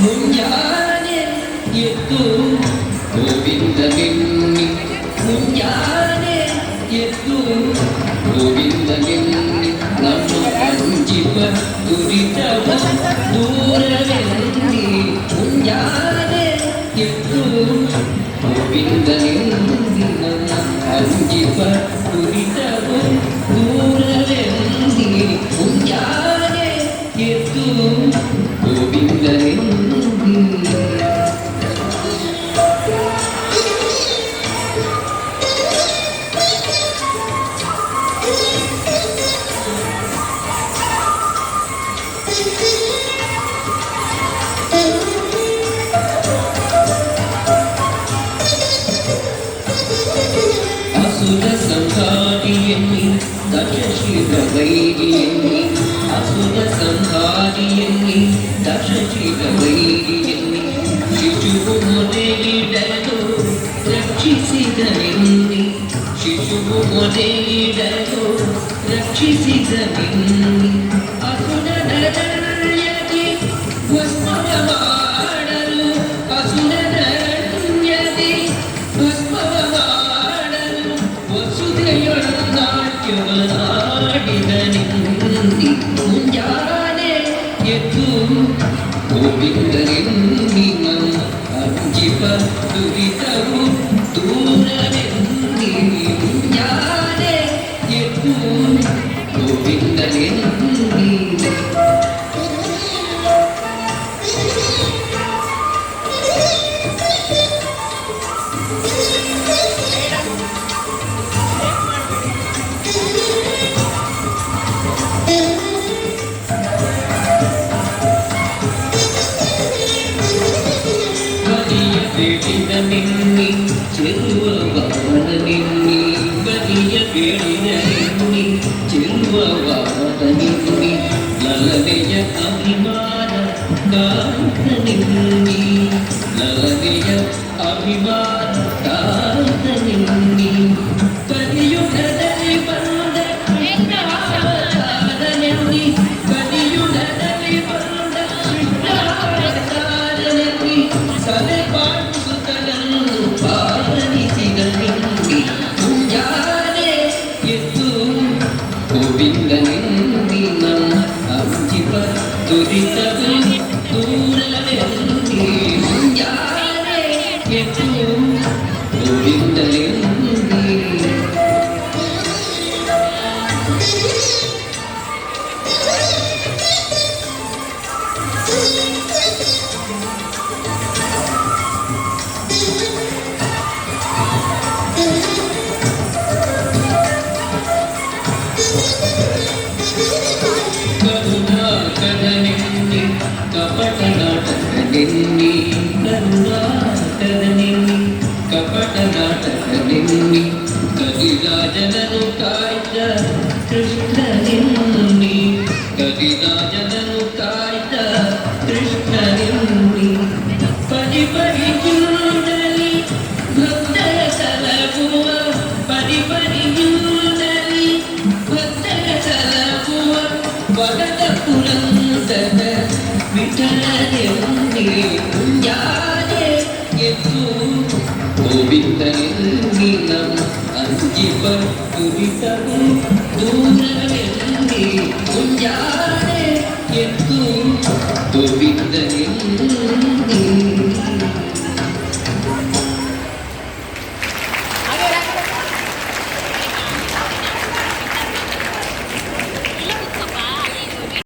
ಮುಂಜಾನೆ ಎದ್ದು ಗೋವಿಂದನೆನ್ನಿ ಮುಂಜಾನೆ ಎದ್ದು ಗೋವಿಂದನೆನ್ನಿ ನಮ್ಮ ಅಂಜಿಪ ದುರಿತವ ದೂರವೆನ್ನಿ ಮುಂಜಾನೆ ಎದ್ದು ಗೋವಿಂದನೆನ್ನಿ ನಮ್ಮ ಅಂಜಿಪ ದುರಿತವ ದೂರವೆನ್ನಿ ಮುಂಜಾನೆ ಎದ್ದು ಗೋವಿಂದನೆನ್ನಿ ಅಸುರ ಸಂಹಾರಿಯನ್ನಿ ದಶಶಿರ ವೈರಿಯನ್ನಿ ಅಸುರ ಸಂಹಾರಿಯನ್ನಿ ದಶಶಿರ ವೈರಿಯನ್ನಿ ಶಿಶುವು ಮೊದಲಿಡಲು ರಕ್ಷಿಸಿದನೆನ್ನಿ ಶಿಶುವು ಮೊದಲಿಡಲು ರಕ್ಷಿಸಿದನೆನ್ನಿ ಅಸುರನ ದಂಡ್ಯದಿ ಭಸ್ಮವ ಮಾಡಲು ಅಸುರನ ದಂಡ್ಯದಿ ಭಸ್ಮವ ಮಾಡಲು ವಸುದೆಯೊಳನಾಟ್ಯವನಾಡಿದನೆನ್ನಿ ಮುಂಜಾನೆ ಎದ್ದು ಗೋವಿಂದನೆನ್ನಿ ನಮ್ಮ ಅಂಜಿಪ ದುರಿತವು ದೂರವೆನ್ನಿ ಮುಂಜಾನೆ ಎದ್ದು ಗೋವಿಂದನೆನ್ನಿ ಬೇಡಿದ ನಿನ್ನಿ ಚೆಲ್ಲುವ ವಾಮನ ನಿನ್ನಿ ಬದಿಯ ಬೇಡಿದ ನಿನ್ನಿ ಚೆಲ್ಲುವ ವಾಮನ ನಿನ್ನಿ ಲಲನೆಯ ಅಭಿಮಾನ ಕಾಂತ ನಿನ್ನಿ ಲಲನೆಯ ಅಭಿಮಾನ ಕಾಂತ ನಿನ್ನಿ ಕಲಿಯುಗದಲ್ಲಿ ಬಂದ ಕೃಷ್ಣಾವತಾರ ನಿನ್ನಿ ಕಲಿಯುಗದಲ್ಲಿ ಬಂದ ಕೃಷ್ಣಾವತಾರ ನಿನ್ನಿ ಸಲೆ ಗೋವಿಂದನೆನ್ನಿ ನಮ್ಮ ಅಂಜಿಪ ದುರಿತವು ದೂರವೆನ್ನಿ ಮುಂಜಾನೆ ಎದ್ದು ಗೋವಿಂದನೆನ್ನಿ ಕರುಣಾಕರನೆನ್ನಿ ಕಪಟ ನಾಟಕನೆನ್ನಿ ಕರುಣಾಕರನೆನ್ನಿ ಕಪಟ ನಾಟಕನೆನ್ನಿ ಕಲಿರಾಜನನು ಕಾಯ್ದ ಕೃಷ್ಣನೆನ್ನಿ ಕಲಿರಾಜನನು ಕಾಯ್ದ ಕೃಷ್ಣನೆನ್ನಿ ಪರಿಪರಿಯೂಡಲಿ ಭಕ್ತರ ಸಲಗುವ ಪರಿಪರಿಯೂಡಲಿ ಭಕ್ತರ ಸಲಗುವ ವಗದ ಪುರಂದರ ವಿಠಲನೆನ್ನಿ ಮುಂಜಾನೆ ಎದ್ದು ಗೋವಿಂದನೆನ್ನಿ ನಮ್ಮ ಅಂಜಿಪ ದುರಿತವು ದೂರವೆನ್ನಿ ಮುಂಜಾನೆ ಎದ್ದು ಗೋವಿಂದನೆನ್ನಿ